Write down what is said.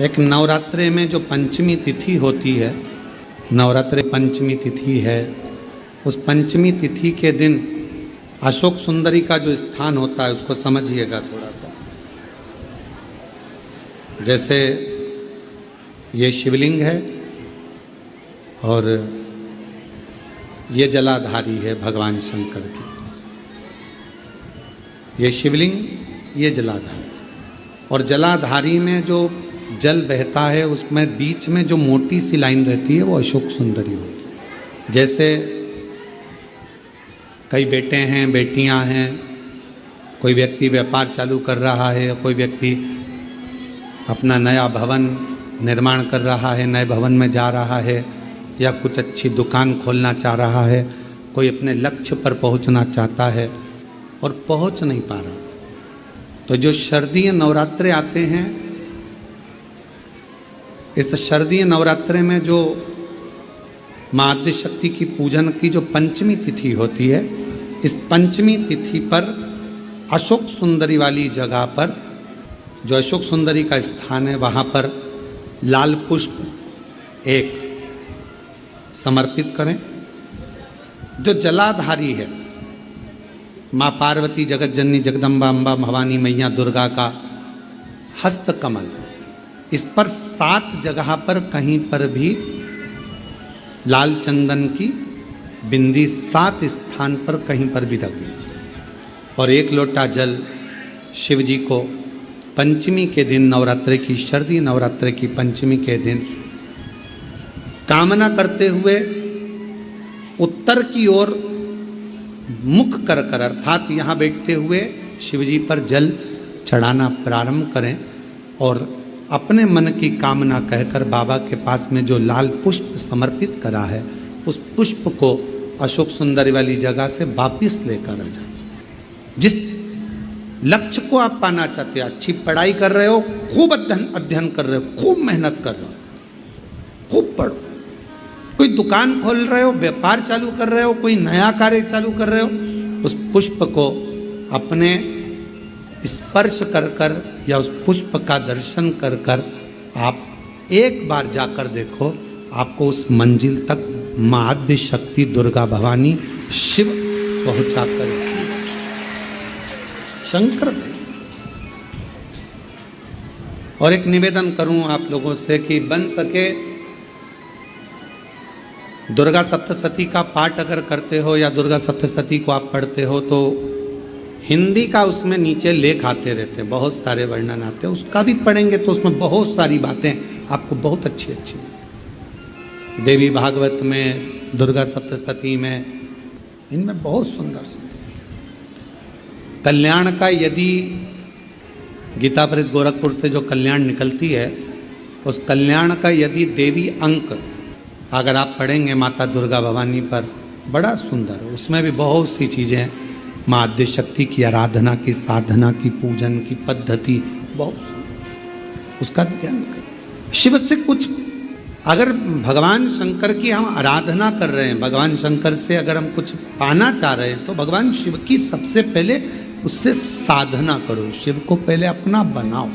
एक नवरात्रे में जो पंचमी तिथि होती है, नवरात्रे पंचमी तिथि है, उस पंचमी तिथि के दिन अशोक सुंदरी का जो स्थान होता है उसको समझिएगा थोड़ा सा। जैसे ये शिवलिंग है और ये जलाधारी है भगवान शंकर की। ये शिवलिंग, ये जलाधारी, और जलाधारी में जो जल बहता है उसमें बीच में जो मोटी सी लाइन रहती है वो अशोक सुंदरी होती है। जैसे कई बेटे हैं, बेटियां हैं, कोई व्यक्ति व्यापार चालू कर रहा है, कोई व्यक्ति अपना नया भवन निर्माण कर रहा है, नए भवन में जा रहा है, या कुछ अच्छी दुकान खोलना चाह रहा है, कोई अपने लक्ष्य पर पहुंचना चाहता है और पहुंच नहीं पा रहा। तो जो शारदीय नवरात्रे आते हैं, इस शारदीय नवरात्रे में जो माँ आद्य शक्ति की पूजन की जो पंचमी तिथि होती है, इस पंचमी तिथि पर अशोक सुंदरी वाली जगह पर, जो अशोक सुंदरी का स्थान है, वहाँ पर लाल पुष्प एक समर्पित करें। जो जलाधारी है, माँ पार्वती, जगत जननी, जगदम्बा, अम्बा, भवानी मैया दुर्गा का हस्त कमल, इस पर 7 जगह पर कहीं पर भी लाल चंदन की बिंदी 7 स्थान पर कहीं पर भी रखी, और 1 लोटा जल शिव जी को पंचमी के दिन, नवरात्रे की, शारदीय नवरात्रे की पंचमी के दिन कामना करते हुए उत्तर की ओर मुख कर कर, अर्थात यहाँ बैठते हुए शिव जी पर जल चढ़ाना प्रारंभ करें और अपने मन की कामना कहकर बाबा के पास में जो लाल पुष्प समर्पित करा है उस पुष्प को अशोक सुंदरी वाली जगह से वापिस लेकर आ जाए। जिस लक्ष्य को आप पाना चाहते हो, अच्छी पढ़ाई कर रहे हो, खूब अध्ययन कर रहे हो, खूब मेहनत कर रहे हो, खूब पढ़ो, कोई दुकान खोल रहे हो, व्यापार चालू कर रहे हो, कोई नया कार्य चालू कर रहे हो, उस पुष्प को अपने स्पर्श कर कर या उस पुष्प का दर्शन कर कर आप एक बार जाकर देखो, आपको उस मंजिल तक माँ आद्य शक्ति दुर्गा भवानी शिव पहुंचा कर शंकर भाई। और एक निवेदन करूं आप लोगों से कि बन सके दुर्गा सप्तशती का पाठ अगर करते हो या दुर्गा सप्तशती को आप पढ़ते हो तो हिंदी का उसमें नीचे लेख आते रहते हैं, बहुत सारे वर्णन आते हैं, उसका भी पढ़ेंगे तो उसमें बहुत सारी बातें आपको बहुत अच्छी अच्छी देवी भागवत में, दुर्गा सप्तशती में, इनमें बहुत सुंदर सुंदर कल्याण का, यदि गीता प्रेस गोरखपुर से जो कल्याण निकलती है उस कल्याण का यदि देवी अंक अगर आप पढ़ेंगे माता दुर्गा भवानी पर, बड़ा सुंदर, उसमें भी बहुत सी चीज़ें माँ आद्य शक्ति की आराधना की, साधना की, पूजन की पद्धति बहुत सुंदर, उसका ध्यान करें। शिव से कुछ, अगर भगवान शंकर की हम आराधना कर रहे हैं, भगवान शंकर से अगर हम कुछ पाना चाह रहे हैं तो भगवान शिव की सबसे पहले उससे साधना करो, शिव को पहले अपना बनाओ।